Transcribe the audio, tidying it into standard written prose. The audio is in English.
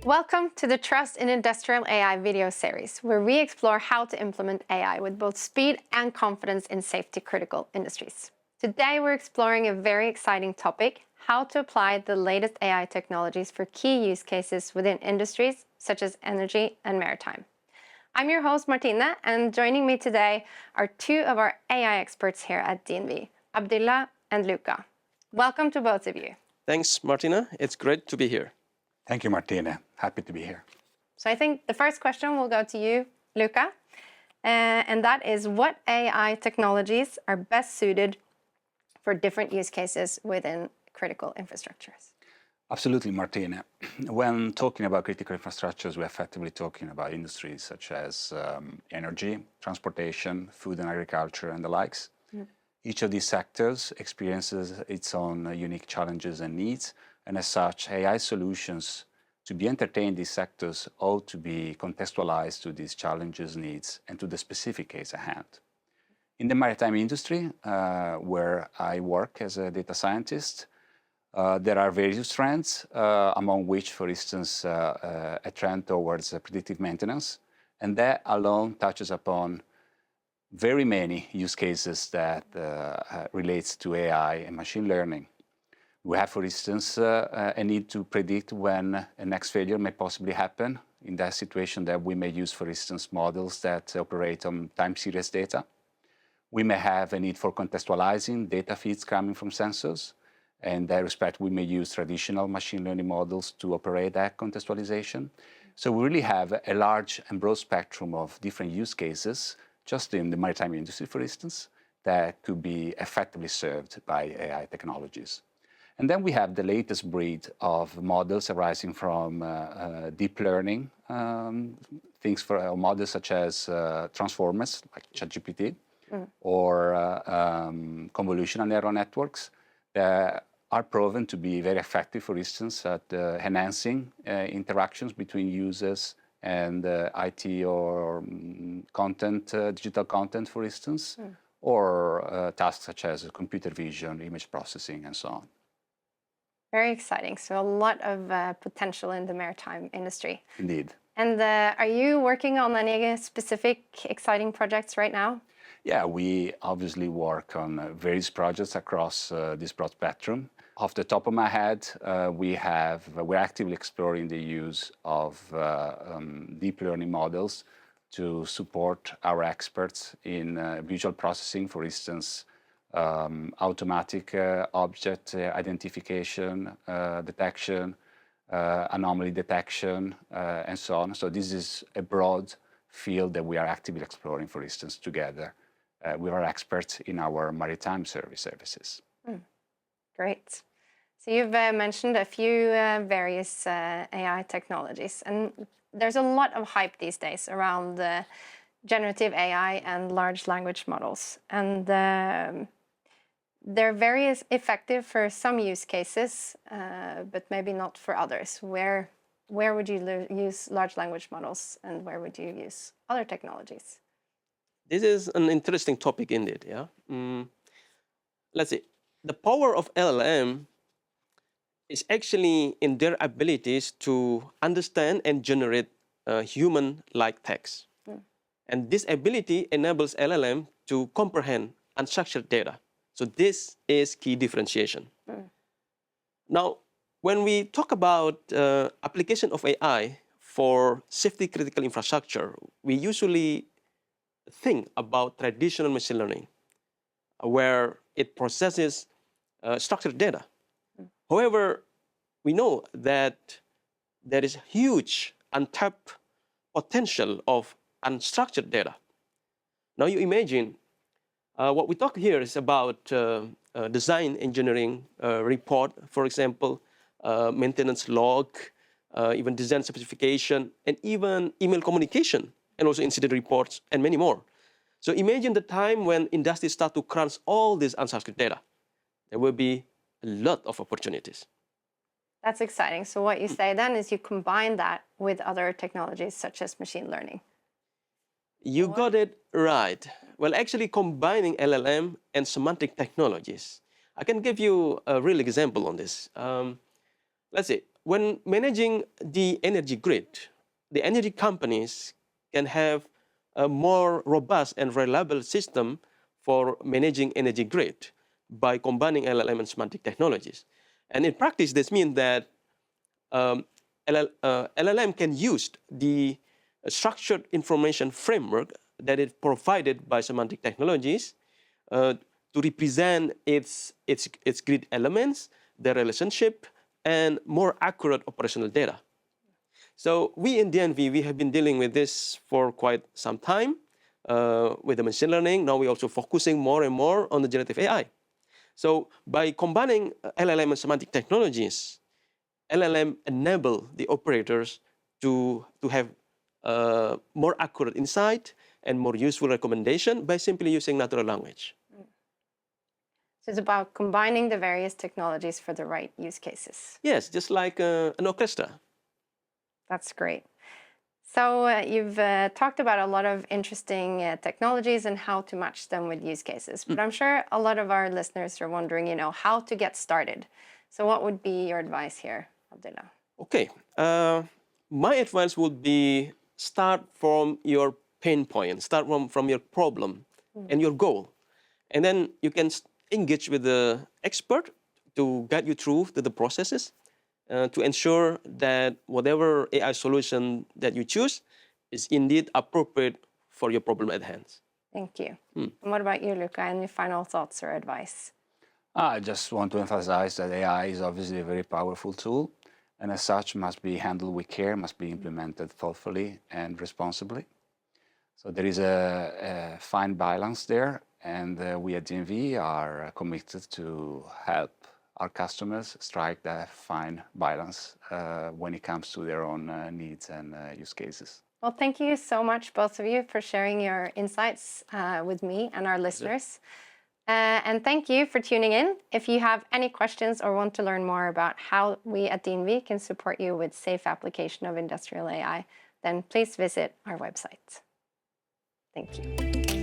Welcome to the Trust in Industrial AI video series, where we explore how to implement AI with both speed and confidence in safety-critical industries. Today, we're exploring a very exciting topic, how to apply the latest AI technologies for key use cases within industries such as energy and maritime. I'm your host, Martine, and joining me today are two of our AI experts here at DNV, Abdillah and Luca. Welcome to both of you. Thanks, Martina. It's great to be here. Thank you, Martine. Happy to be here. So I think the first question will go to you, Luca, and that is what AI technologies are best suited for different use cases within critical infrastructures? Absolutely, Martine. When talking about critical infrastructures, we're effectively talking about industries such as energy, transportation, food and agriculture, and the likes. Each of these sectors experiences its own unique challenges and needs, and as such, AI solutions to be entertained in these sectors ought to be contextualized to these challenges, needs, and to the specific case at hand. In the maritime industry, where I work as a data scientist, there are various trends, among which, for instance, a trend towards predictive maintenance, and that alone touches upon very many use cases that relates to AI and machine learning. We have, for instance, a need to predict when a next failure may possibly happen. In that situation, that we may use, for instance, models that operate on time series data. We may have a need for contextualizing data feeds coming from sensors. And in that respect, we may use traditional machine learning models to operate that contextualization. So we really have a large and broad spectrum of different use cases, just in the maritime industry, for instance, that could be effectively served by AI technologies. And then we have the latest breed of models arising from deep learning, things for models such as transformers, like ChatGPT, or convolutional neural networks that are proven to be very effective, for instance, at enhancing interactions between users and IT or content, digital content, for instance, or tasks such as computer vision, image processing, and so on. Very exciting. So a lot of potential in the maritime industry. Indeed. And are you working on any specific exciting projects right now? Yeah, we obviously work on various projects across this broad spectrum. Off the top of my head, we're actively exploring the use of deep learning models to support our experts in visual processing, for instance, automatic object identification, detection, anomaly detection, and so on. So this is a broad field that we are actively exploring, for instance, together with our experts in our maritime services. Great. So you've mentioned a few various AI technologies, and there's a lot of hype these days around generative AI and large language models. And they're very effective for some use cases, but maybe not for others. Where would you use large language models, and where would you use other technologies? This is an interesting topic indeed, yeah? Let's see. The power of LLM is actually in their abilities to understand and generate human-like text. And this ability enables LLM to comprehend unstructured data. So this is key differentiation. Now, when we talk about application of AI for safety critical infrastructure, we usually think about traditional machine learning, where it processes structured data. However, we know that there is huge untapped potential of unstructured data. Now you imagine what we talk here is about design engineering report, for example, maintenance log, even design specification, and even email communication, and also incident reports, and many more. So imagine the time when industries start to crunch all this unstructured data. There will be a lot of opportunities. That's exciting. So what you say then is you combine that with other technologies such as machine learning. You got it right. Well, actually combining LLM and semantic technologies. I can give you a real example on this. Let's see. when managing the energy grid, the energy companies can have a more robust and reliable system for managing energy grid by combining LLM and semantic technologies. And in practice, this means that LLM can use the structured information framework that is provided by semantic technologies to represent its grid elements, their relationship, and more accurate operational data. So we in DNV, we have been dealing with this for quite some time with the machine learning. Now we're also focusing more and more on the generative AI. So by combining LLM and semantic technologies, LLM enable the operators to have more accurate insight and more useful recommendation by simply using natural language. So it's about combining the various technologies for the right use cases. Yes, just like an orchestra. That's great. So you've talked about a lot of interesting technologies and how to match them with use cases. But I'm sure a lot of our listeners are wondering, how to get started. So what would be your advice here, Abdillah? Okay. My advice would be start from your pain point, start from your problem and your goal. And then you can engage with the expert to guide you through the processes to ensure that whatever AI solution that you choose is indeed appropriate for your problem at hand. Thank you. And what about you, Luca? Any final thoughts or advice? I just want to emphasize that AI is obviously a very powerful tool, and as such must be handled with care, must be implemented thoughtfully and responsibly. So there is a fine balance there, and we at DNV are committed to help our customers strike that fine balance when it comes to their own needs and use cases. Well, thank you so much, both of you, for sharing your insights with me and our listeners. And thank you for tuning in. If you have any questions or want to learn more about how we at DNV can support you with safe application of industrial AI, then please visit our website. Thank you.